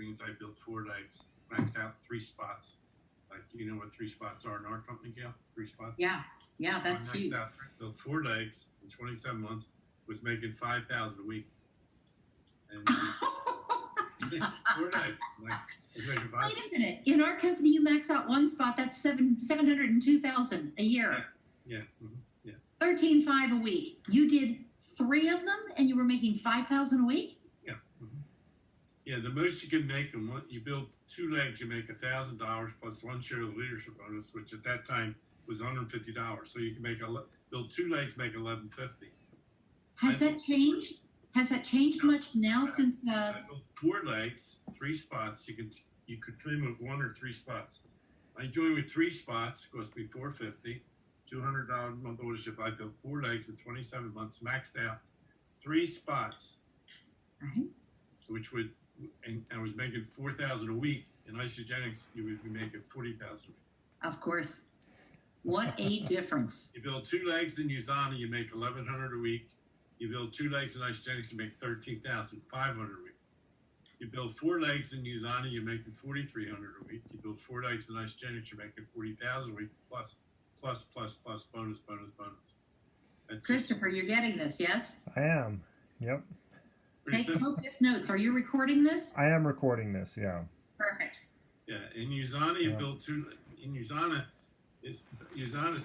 means I built 4 legs, maxed out 3 spots. Like, do you know what 3 spots are in our company, Gail? 3 spots? Yeah, that's I maxed huge. out, built 4 legs in 27 months, was making 5,000 a week. And 4 legs. Was making Wait a minute. In our company, you max out one spot. That's 702,000 a year. Yeah. Mm-hmm. Yeah. 13.5 a week. You did 3 of them, and you were making 5,000 a week. Yeah. Mm-hmm. Yeah. The most you can make them. You build 2 legs, you make $1,000 plus 1 share of the leadership bonus, which at that time was $150. So you can build 2 legs, make $1,150. Has that changed? Has that changed much now since? I built 4 legs, 3 spots. You could trim with 1 or 3 spots. I joined with 3 spots. Cost me $450, $200 a month ownership. I built 4 legs in 27 months, maxed out 3 spots, Right. which would, and I was making 4,000 a week. In Isogenics, you would be making 40,000 a week. Of course. What a difference. You build 2 legs in USANA, you make 1,100 a week. You build 2 legs in Isogenics, you make 13,500 a week. You build 4 legs in USANA, you're making 4,300 a week. You build 4 legs in Isogenics, you're making 40,000 a week, plus, bonus. That's Christopher, you're getting this, yes? I am. Yep. pretty Take simple. copious notes. Are you recording this? I am recording this. Yeah. Perfect. Yeah, in USANA, you Yeah. build 2. In USANA is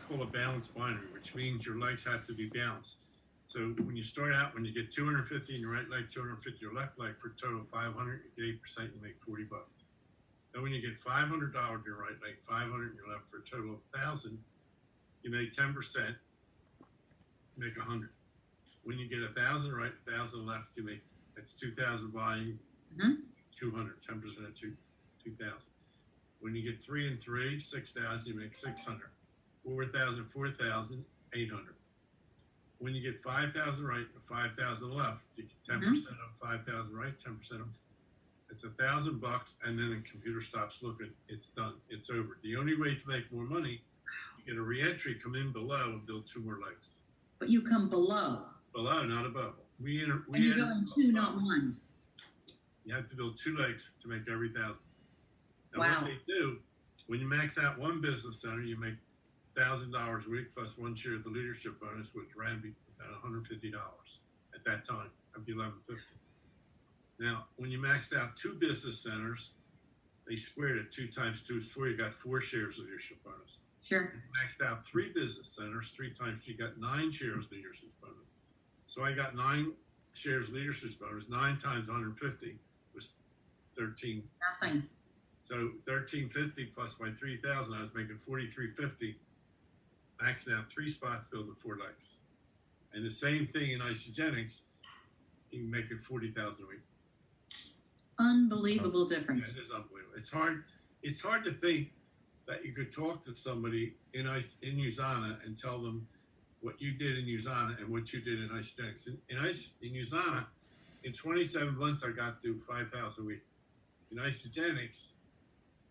called a balanced binary, which means your legs have to be balanced. So when you start out, when you get 250 in your right leg, 250 your left leg, for a total of 500, you get 8%, you make $40. Then when you get $500 in your right leg, 500 in your left, for a total of 1,000, you make 10%, you make 100. When you get 1,000 right, 1,000 left, that's 2,000 volume, Mhm. 200, 10% of 2,000. When you get 3 and 3, 6,000, you make 600. 4,000, 4,000, 800. When you get 5,000 right, 5,000 left, you get 10% of 5,000 right, 10% of. It's $1,000, and then the computer stops looking. It's done. It's over. The only way to make more money, you get a reentry, come in below, and build 2 more legs. But you come below. Below, not above. And you're doing 2, not 1. You have to build 2 legs to make every 1,000. And Wow. what they do, when you max out one business center, you make $1,000 a week plus 1 share of the leadership bonus, which ran me about $150 at that time. That'd be $1,150. Now, when you maxed out 2 business centers, they squared it. 2 times 2 is 4. You got 4 shares of leadership bonus. Sure. When you maxed out 3 business centers, 3 times you got 9 shares of leadership bonus. So I got 9 shares of leadership bonus. 9 times 150 was 13. Nothing. So 1350 plus my 3,000, I was making 4350, maxing out 3 spots, building 4 legs. And the same thing in Isogenics, you can make it 40,000 a week. Unbelievable Yeah, difference. it is unbelievable. It's hard to think that you could talk to somebody in USANA and tell them what you did in USANA and what you did in Isogenics. In USANA, in 27 months, I got to 5,000 a week. In Isogenics,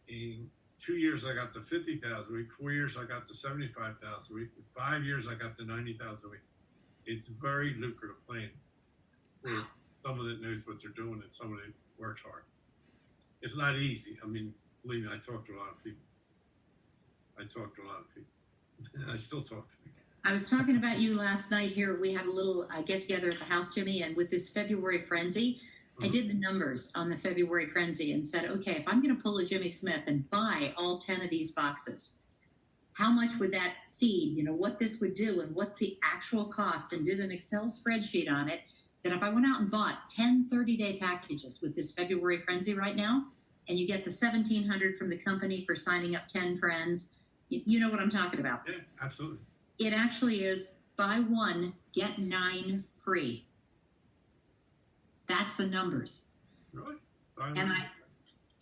in 2 years, I got to 50,000 a week. 4 years, I got to 75,000 a week. In 5 years, I got to 90,000 a week. It's very lucrative playing for someone that knows what they're doing and someone that works hard. It's not easy. I mean, believe me, I talk to a lot of people. I still talk to people. I was talking about you last night here. We had a little get together at the house, Jimmy, and with this February frenzy, I did the numbers on the February frenzy and said, okay, if I'm going to pull a Jimmy Smith and buy all 10 of these boxes, how much would that feed? You know, what this would do and what's the actual cost, and did an Excel spreadsheet on it that if I went out and bought 10 30-day packages with this February frenzy right now, and you get the $1,700 from the company for signing up 10 friends, you know what I'm talking about. Yeah, absolutely. It actually is buy 1, get 9 free. That's the numbers. Really?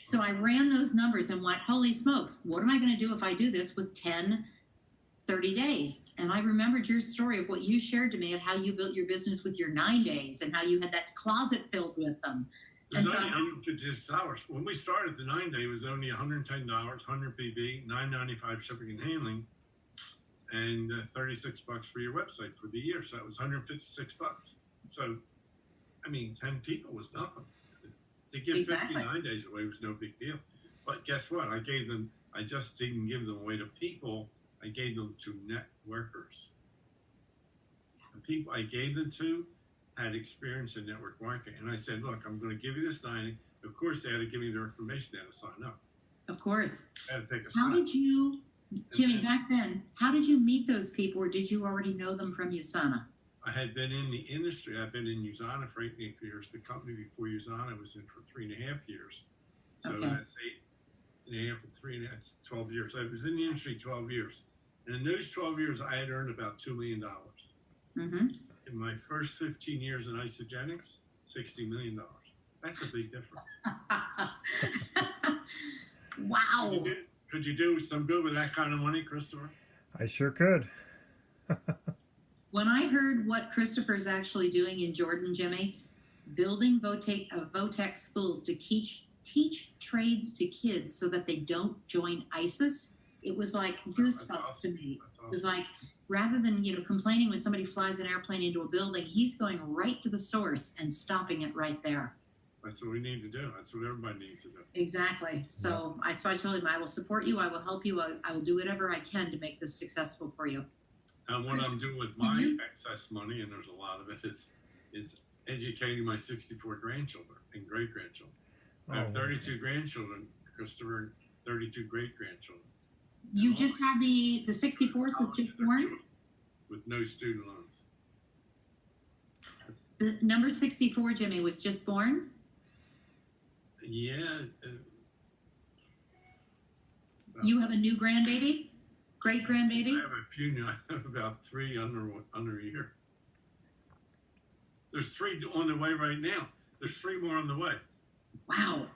So I ran those numbers and went, holy smokes, what am I going to do if I do this with 10 30 days? And I remembered your story of what you shared to me of how you built your business with your 9 days and how you had that closet filled with them. It's only $150. When we started, the 9-day was only $110, 100 PV, $9.95 shipping and handling, and $36 for your website for the year. So that was $156. So, I mean, 10 people was nothing. To give Exactly. 59 days away was no big deal. But guess what? I just didn't give them away to people. I gave them to networkers. The people I gave them to had experience in network marketing. And I said, look, I'm going to give you this 90. Of course, they had to give me their information. They had to sign up. Of course. They had to take a How sign. did you, Jimmy, back then, how did you meet those people, or did you already know them from USANA? I had been in the industry. I've been in USANA for 8 years. The company before USANA was in for 3.5 years. So Okay. that's 8.5 and 3.5, that's 12 years. I was in the industry 12 years. And in those 12 years, I had earned about $2 million. Mm-hmm. In my first 15 years in Isogenics, $60 million. That's a big difference. Wow. Could you do some good with that kind of money, Christopher? I sure could. When I heard what Christopher's actually doing in Jordan, Jimmy, building Votex schools to teach trades to kids so that they don't join ISIS, it was like goosebumps awesome. to me. That's It was awesome. like, rather than complaining when somebody flies an airplane into a building, he's going right to the source and stopping it right there. That's what we need to do. That's what everybody needs to do. Exactly. So I told him, I will support you. I will help you. I will do whatever I can to make this successful for you. And what I'm doing with my excess money, and there's a lot of it, is educating my 64 grandchildren and great grandchildren. I have 32 grandchildren, Christopher, and 32 great grandchildren. You just had the 64th was just born? With no student loans. That's, The number 64, Jimmy, was just born? yeah. You have a new grandbaby? Great I grandbaby? have a few now. I have about 3 under a year. There's 3 on the way right now. There's 3 more on the way. Wow.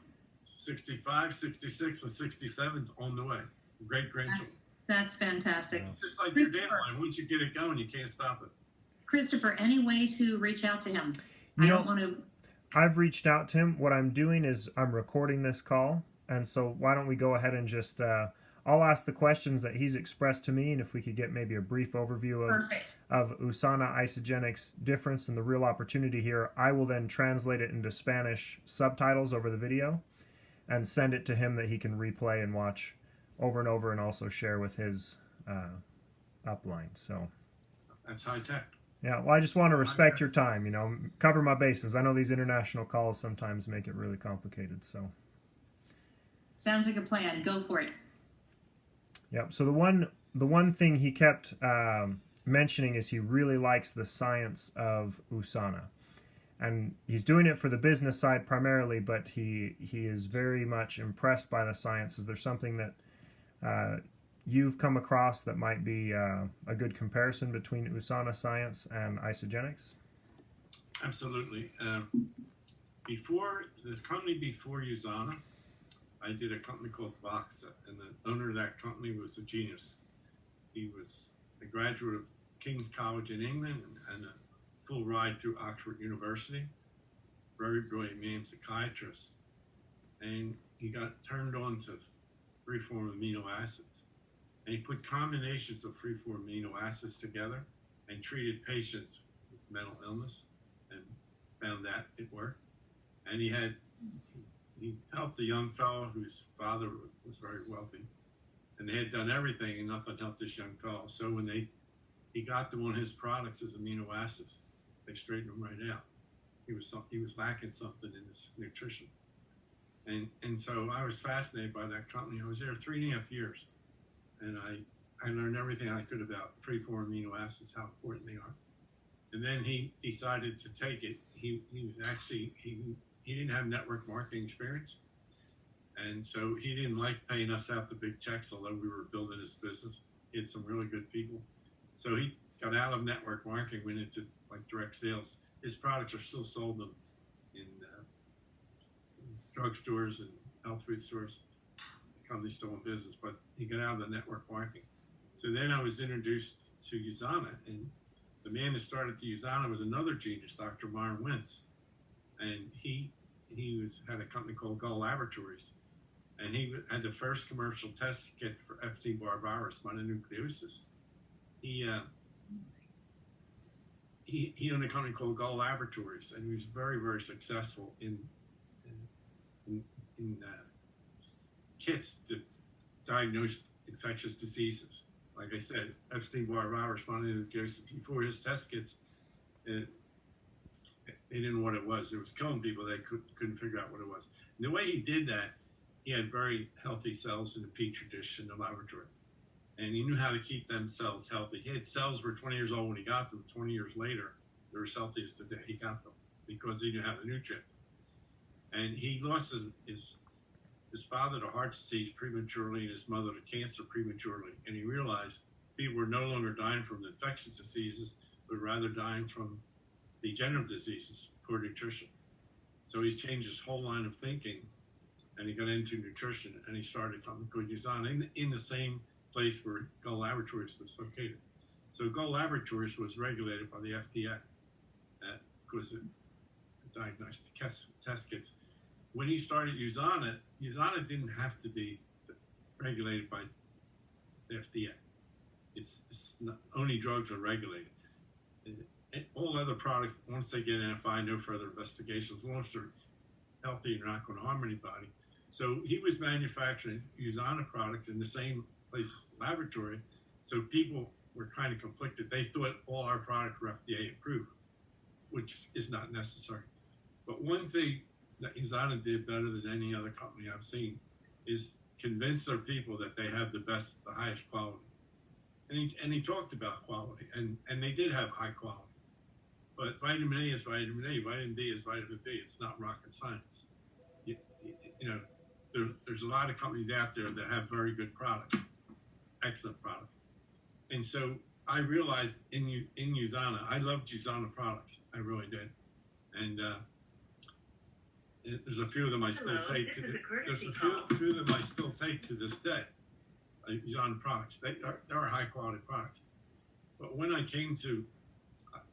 65, 66, and 67's on the way. Great grandchildren. That's fantastic. Wow. Just like your dad line. Once you get it going, you can't stop it. Christopher, any way to reach out to him? You I know, don't want to. I've reached out to him. What I'm doing is I'm recording this call. And so why don't we go ahead and just, I'll ask the questions that he's expressed to me. And if we could get maybe a brief overview Perfect. of USANA Isogenics difference and the real opportunity here, I will then translate it into Spanish subtitles over the video and send it to him that he can replay and watch over and over and also share with his upline. So That's high tech. yeah, well, I just want to respect your time, cover my bases. I know these international calls sometimes make it really complicated. So Sounds like a plan. Go for it. yep. So the one thing he kept mentioning is he really likes the science of USANA. And he's doing it for the business side primarily, but he is very much impressed by the science. Is there something that you've come across that might be a good comparison between USANA science and Isogenics? Absolutely. Before USANA, I did a company called Voxa, and the owner of that company was a genius. He was a graduate of King's College in England and a full ride through Oxford University. Very brilliant man, psychiatrist. And he got turned on to free-form amino acids. And he put combinations of free-form amino acids together and treated patients with mental illness and found that it worked. And he helped a young fellow whose father was very wealthy. And they had done everything and nothing helped this young fellow. So when he got to one of his products as amino acids, they straightened him right out. He was lacking something in his nutrition. And so I was fascinated by that company. I was there 3.5 years. And I learned everything I could about free-form amino acids, how important they are. And then he decided to take it. He didn't have network marketing experience. And so he didn't like paying us out the big checks, although we were building his business. He had some really good people. So he got out of network marketing, went into like direct sales. His products are still sold in drugstores and health food stores. The company's still in business, but he got out of the network marketing. So then I was introduced to USANA, and the man that started the USANA was another genius, Dr. Myron Wentz. And he had a company called Gull Laboratories. And he had the first commercial test kit for Epstein-Barr virus, mononucleosis. He owned a company called Gull Laboratories, and he was very, very successful in kits to diagnose infectious diseases. Like I said, Epstein-Barr virus responded to before his test kits. It, they didn't know what it was. It was killing people. They couldn't figure out what it was. And the way he did that, he had very healthy cells in the petri dish in the laboratory, and he knew how to keep them cells healthy. He had cells were 20 years old when he got them. 20 years later, they were as healthy as the day he got them because he knew how to nutrient. And he lost his father to heart disease prematurely and his mother to cancer prematurely. And he realized people were no longer dying from infectious diseases, but rather dying from degenerative diseases, poor nutrition. So he's changed his whole line of thinking, and he got into nutrition, and he started coming good Usana in the same place where Gull Laboratories was located. So Gull Laboratories was regulated by the FDA because it diagnosed test kits. When he started Usana didn't have to be regulated by the FDA. It's not, only drugs are regulated. And all other products, once they get NFI, no further investigations. As long as they're healthy and not going to harm anybody. So he was manufacturing Usana products in the same place laboratory. So people were kind of conflicted. They thought all our products were FDA approved, which is not necessary. But one thing that Usana did better than any other company I've seen is convince their people that they have the highest quality. And he talked about quality, and they did have high quality. But vitamin A is vitamin A, vitamin D is vitamin B. It's not rocket science. You know, there's a lot of companies out there that have very good products, excellent products. And so I realized in Usana, I loved Usana products. I really did. And there's a few of them I still take. There's a few of them I still take to this day. Usana products. They are high quality products. But when I came to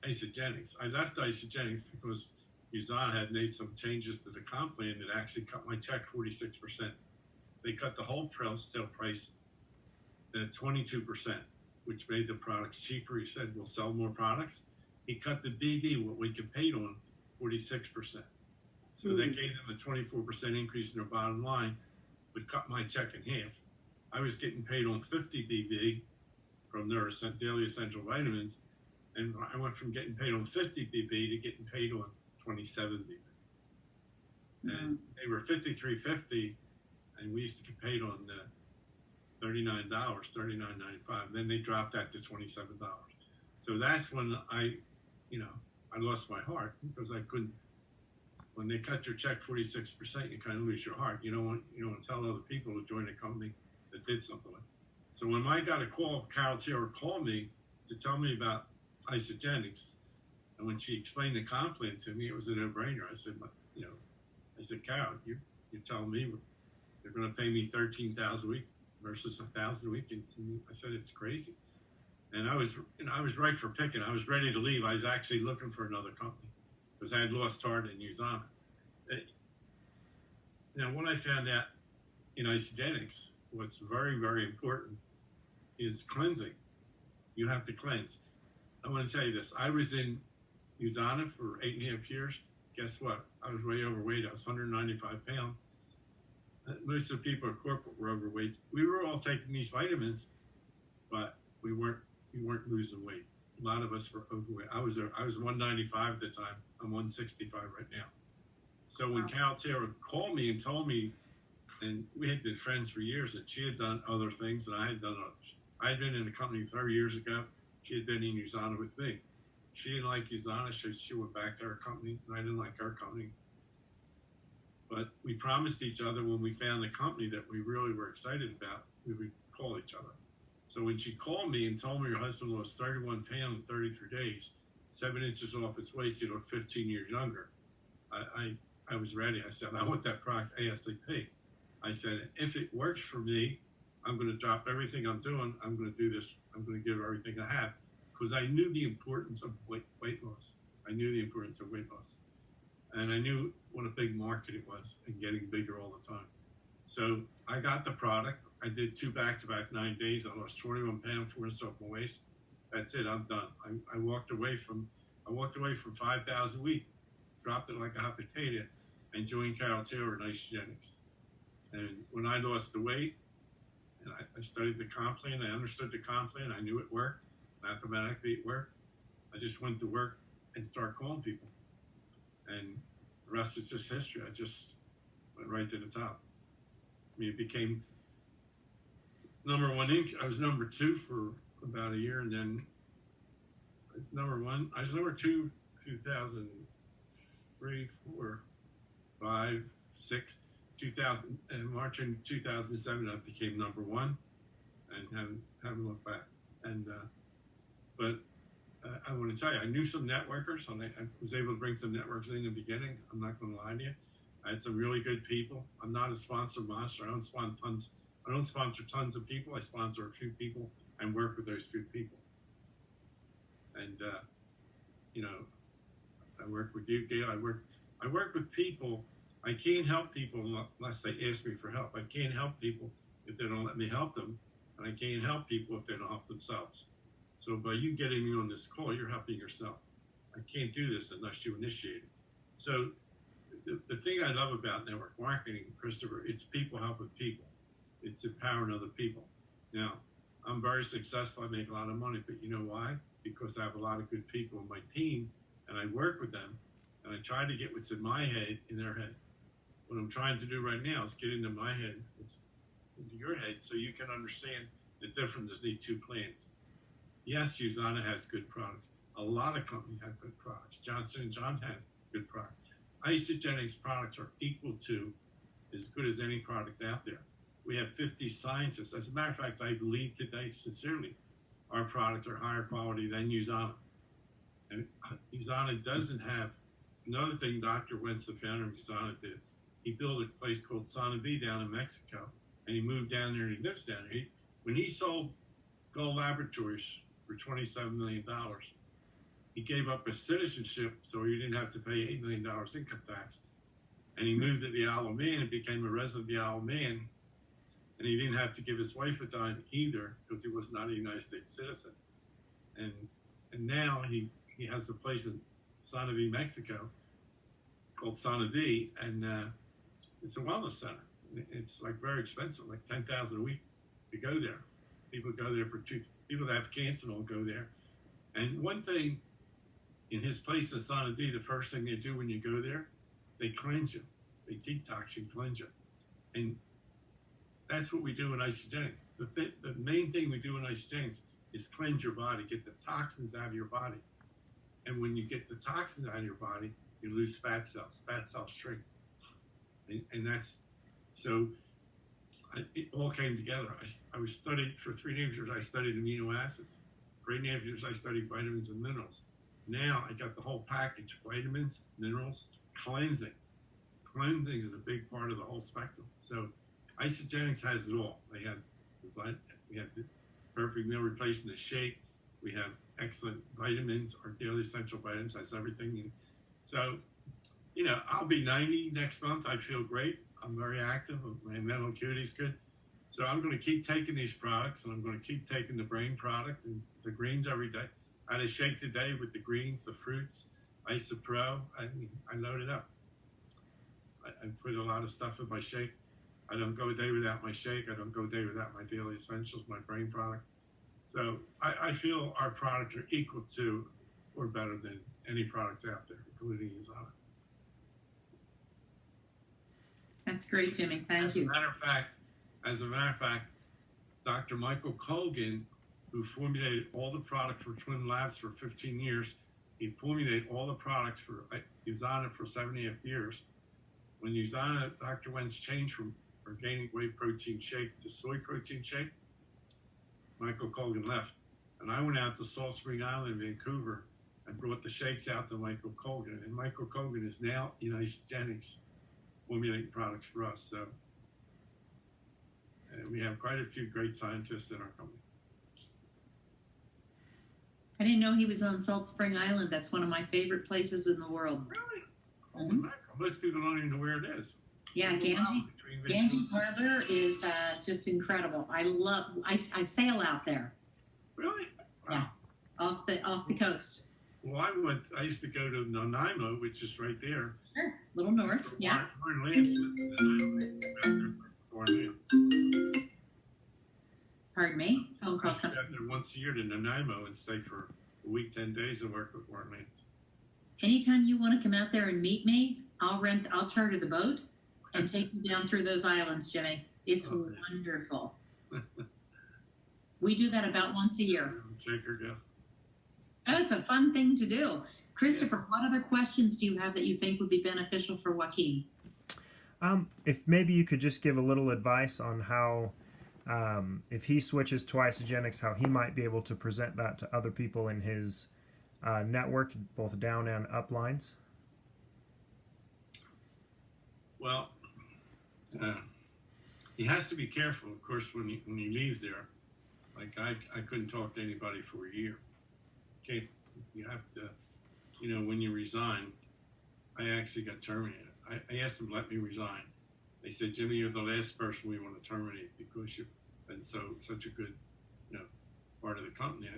Isogenics, I left Isogenics because Usana had made some changes to the comp plan that actually cut my check 46%. They cut the wholesale sale price at 22%, which made the products cheaper. He said, we'll sell more products. He cut the BB, what we paid on, 46%. So they gave them a 24% increase in their bottom line, but cut my check in half. I was getting paid on 50 BB from their daily essential vitamins, and I went from getting paid on 50 BB to getting paid on 27 BB. And they were $53.50, and we used to get paid on $39, $39.95. Then they dropped that to $27. So that's when I lost my heart because I couldn't. When they cut your check 46%, you kind of lose your heart. You don't want to tell other people to join a company that did something like that. So when I got a call, Carol Taylor called me to tell me about Isogenics, and when she explained the comp plan to me, it was a no-brainer. I said, Carol, you're telling me they're going to pay me $13,000 a week versus $1,000 a week, and I said it's crazy. And I was right for picking. I was ready to leave. I was actually looking for another company because I had lost heart in Usana. What I found out in Isogenics, what's very, very important is cleansing. You have to cleanse. I want to tell you this. I was in Usana for 8.5 years. Guess what? I was way overweight. I was 195 pounds. Most of the people at corporate were overweight. We were all taking these vitamins, but we weren't losing weight. A lot of us were overweight. I was 195 at the time. I'm 165 right now. So when Carol Taylor called me and told me, and we had been friends for years, and she had done other things and I had done others. I had been in a company 30 years ago. She had been in Usana with me. She didn't like Usana. She went back to her company, and I didn't like her company. But we promised each other when we found a company that we really were excited about, we would call each other. So when she called me and told me her husband lost 31 pounds in 33 days, 7 inches off his waist, he looked 15 years younger, I was ready. I said, I want that product ASAP. I said, if it works for me, I'm going to drop everything I'm doing. I'm going to do this. I'm going to give everything I have because I knew the importance of weight loss. I knew the importance of weight loss. And I knew what a big market it was and getting bigger all the time. So I got the product. I did 2 back-to-back 9 days. I lost 21 pounds, 4 inches off my waist. That's it. I'm done. I walked away from 5,000 a week, dropped it like a hot potato, and joined Carol Taylor in Isogenics. And when I lost the weight, and I studied the comp plan, I understood the comp plan, I knew it worked, mathematically it worked. I just went to work and started calling people. And the rest is just history. I just went right to the top. I mean, it became number one. I was number two for about a year, and then it's number one. I was number two 2003, 4, 5, 6, 2000, and March in 2007, I became number one, and haven't looked back. And but I want to tell you, I knew some networkers, and I was able to bring some networks in the beginning. I'm not going to lie to you. I had some really good people. I'm not a sponsor monster. I don't sponsor tons of people. I sponsor a few people and work with those few people. And you know, I work with you, Gail. I work with people. I can't help people unless they ask me for help. I can't help people if they don't let me help them, and I can't help people if they don't help themselves. So by you getting me on this call, you're helping yourself. I can't do this unless you initiate it. So the thing I love about network marketing, Christopher, it's people helping people. It's empowering other people. Now, I'm very successful. I make a lot of money, but you know why? Because I have a lot of good people on my team, and I work with them, and I try to get what's in my head in their head. What I'm trying to do right now is get into my head, it's into your head, so you can understand the difference of these two plans. Yes, USANA has good products. A lot of companies have good products. Johnson & Johnson has good products. Isagenix products are equal to as good as any product out there. We have 50 scientists. As a matter of fact, I believe today, sincerely, our products are higher quality than USANA. And USANA doesn't have, another thing Dr. Wentz, the founder of USANA, did. He built a place called Sanavi down in Mexico, and he moved down there and he lives down there. When he sold Gull Laboratories for $27 million, he gave up his citizenship so he didn't have to pay $8 million income tax. And he moved to the Isle of Man and became a resident of the Isle of Man. And he didn't have to give his wife a dime either because he was not a United States citizen. And now he has a place in Sanavi, Mexico called Sanavi, and it's a wellness center. It's like very expensive, like $10,000 a week to go there. People go there people that have cancer don't go there. And one thing in his place in Sanavi, the first thing they do when you go there, they cleanse you. They detox you, cleanse you. And that's what we do in Isagenix. The main thing we do in Isagenix is cleanse your body, get the toxins out of your body. And when you get the toxins out of your body, you lose fat cells. Fat cells shrink. And that's, so it all came together. I was studied for 3 years. I studied amino acids. For 8 years, I studied vitamins and minerals. Now I got the whole package: vitamins, minerals, cleansing. Cleansing is a big part of the whole spectrum. So Isagenix has it all. We have the perfect meal replacement, the shake. We have excellent vitamins. Our daily essential vitamins has everything. So, you know, I'll be 90 next month. I feel great. I'm very active. My mental acuity is good. So I'm going to keep taking these products, and I'm going to keep taking the brain product and the greens every day. I had a shake today with the greens, the fruits, Isopro. I loaded up. I put a lot of stuff in my shake. I don't go a day without my shake. I don't go a day without my daily essentials, my brain product. So I feel our products are equal to or better than any products out there, including USANA. That's great, Jimmy. Thank you. As a matter of fact, Dr. Michael Colgan, who formulated all the products for Twin Labs for 15 years, he formulated all the products for USANA for 7.5 years. When USANA, Dr. Wentz changed from organic whey protein shake to soy protein shake, Michael Colgan left. And I went out to Salt Spring Island in Vancouver and brought the shakes out to Michael Colgan. And Michael Colgan is now in Isagenix formulating products for us. So we have quite a few great scientists in our company. I didn't know he was on Salt Spring Island. That's one of my favorite places in the world. Really? Holy mackerel. Most people don't even know where it is. Yeah, Ganges Harbor is just incredible. I sail out there. Really? Wow. Yeah, off the coast. Well, I used to go to Nanaimo, which is right there. Sure, a little north. Yeah. We're in Lansing, Pardon me? Phone I call should coming. go there once a year to Nanaimo and stay for a week, 10 days and work with Orleans. Anytime you want to come out there and meet me, I'll charter the boat and take you down through those islands, Jimmy. It's Okay. wonderful. We do that about once a year. Take her go. Oh, it's a fun thing to do. Christopher, what other questions do you have that you think would be beneficial for Joaquin? If maybe you could just give a little advice on how, if he switches to Isagenix, how he might be able to present that to other people in his network, both down and up lines. Well, he has to be careful, of course, when he leaves there. Like I couldn't talk to anybody for a year. Okay, you have to, when you resign, I actually got terminated. I asked them to let me resign. They said, Jimmy, you're the last person we want to terminate because you've been such a good, part of the company.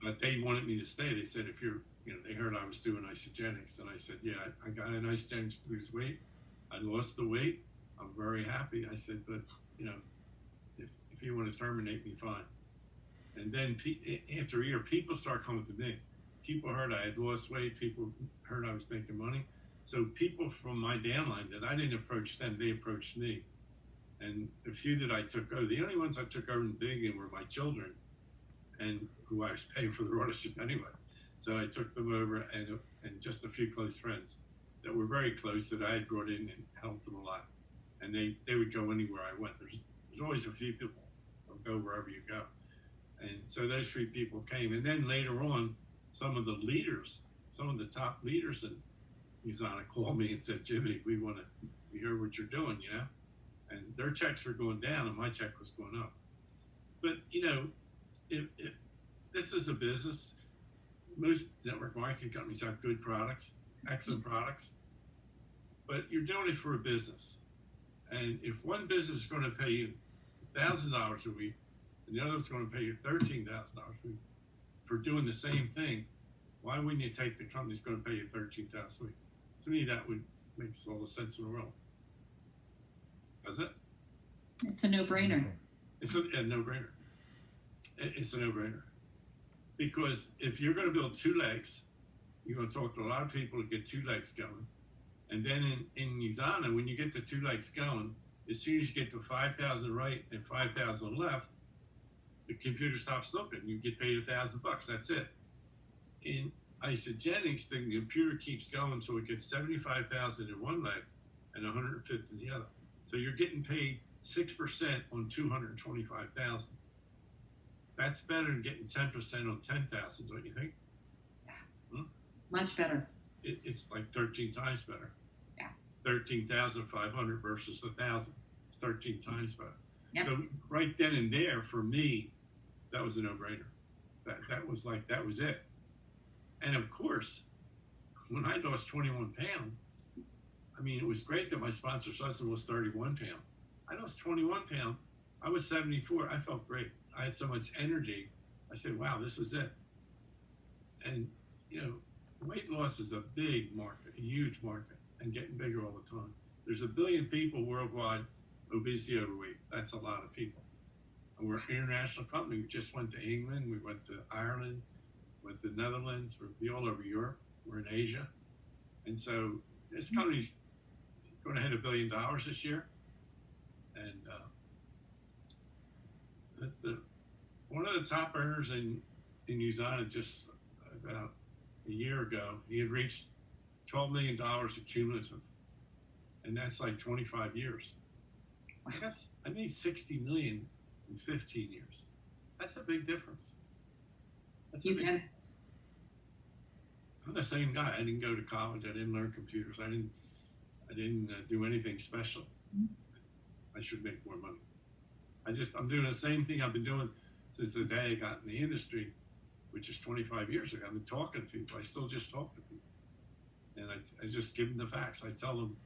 But they wanted me to stay. They said, if you're, they heard I was doing Isagenix, and I said, yeah, I got an Isagenix to lose weight. I lost the weight. I'm very happy. I said, but if you want to terminate me, fine. And then after a year, people start coming to me. People heard I had lost weight. People heard I was making money. So people from my downline that I didn't approach them, they approached me. And the few that I took over, the only ones I took over in the beginning were my children, and who I was paying for the auditorship anyway. So I took them over, and just a few close friends that were very close that I had brought in and helped them a lot. And they would go anywhere I went. There's always a few people who go wherever you go. And so those three people came. And then later on, some of the top leaders in USANA called me and said, Jimmy, we hear what you're doing, And their checks were going down and my check was going up. But, if this is a business, most network marketing companies have good products, excellent products, but you're doing it for a business. And if one business is going to pay you $1,000 a week, and the other is going to pay you $13,000 a week for doing the same thing, why wouldn't you take the company that's going to pay you $13,000 a week? To me, that would make all the sense in the world. Does it? It's a no-brainer. It's a no-brainer. It's a no-brainer. Because if you're going to build two legs, you're going to talk to a lot of people to get two legs going. And then in USANA, when you get the two legs going, as soon as you get to 5,000 right and 5,000 left, the computer stops looking. You get paid $1,000. That's it. In Isagenix, the computer keeps going, so it gets 75,000 in one leg and 150 in the other. So you're getting paid 6% on 225,000. That's better than getting 10% on 10,000, don't you think? Much better. It's like 13 times better. Yeah. 13,500 versus 1,000. It's 13 times better. Yep. So right then and there, for me, that was a no-brainer. That was it. And of course, when I lost 21 pounds, it was great that my sponsor's husband was 31 pounds. I lost 21 pounds. I was 74. I felt great. I had so much energy. I said, wow, this is it. And, weight loss is a big market, a huge market, and getting bigger all the time. There's 1 billion people worldwide, obesity, overweight. That's a lot of people. And we're an international company. We just went to England. We went to Ireland, went to the Netherlands. We're all over Europe. We're in Asia. And so this company's going to hit $1 billion this year. And one of the top earners in USANA just about a year ago, he had reached $12 million cumulative, and that's like 25 years. I made $60 million in 15 years. That's a big difference. I'm the same guy. I didn't go to college. I didn't learn computers. I didn't do anything special. I should make more money. I'm doing the same thing I've been doing since the day I got in the industry, which is 25 years ago. I've been talking to people. I still just talk to people. And I just give them the facts. I tell them,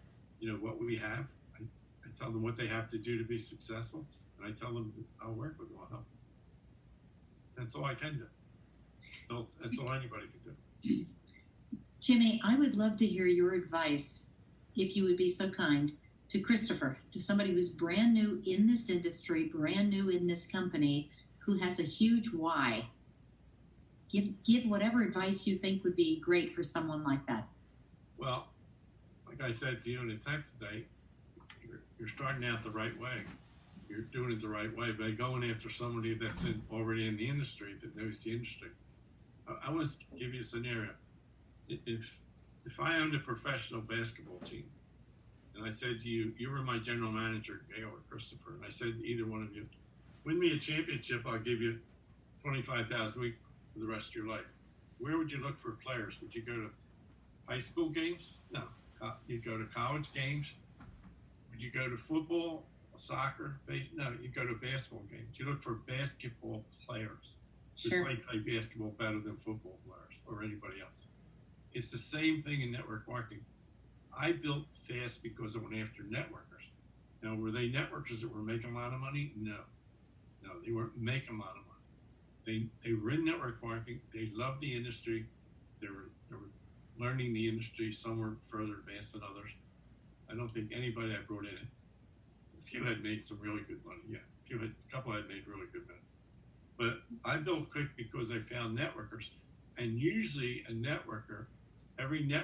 what we have. I tell them what they have to do to be successful. And I tell them I'll work with them. I'll help them. That's all I can do. That's all anybody can do. Jimmy, I would love to hear your advice, if you would be so kind, to Christopher, to somebody who's brand new in this industry, brand new in this company, who has a huge why. Give whatever advice you think would be great for someone like that. Well, like I said to you in the text today, you're starting out the right way. You're doing it the right way by going after somebody that's already in the industry, that knows the industry. I want to give you a scenario. If I owned a professional basketball team, and I said to you, you were my general manager, Gail or Christopher, and I said to either one of you, win me a championship, I'll give you $25,000 a week for the rest of your life. Where would you look for players? Would you go to high school games? No. You'd go to college games. Would you go to football, soccer, no, you'd go to basketball games. You look for basketball players. Just Sure. like play basketball better than football players or anybody else. It's the same thing in network marketing. I built fast because I went after networkers. Now, were they networkers that were making a lot of money? No. No, they weren't making a lot of money. They were in network marketing. They loved the industry. They were learning the industry. Some were further advanced than others. I don't think anybody I brought in, a few had made some really good money. Yeah, a couple had made really good money. But I built quick because I found networkers. And usually a networker, every network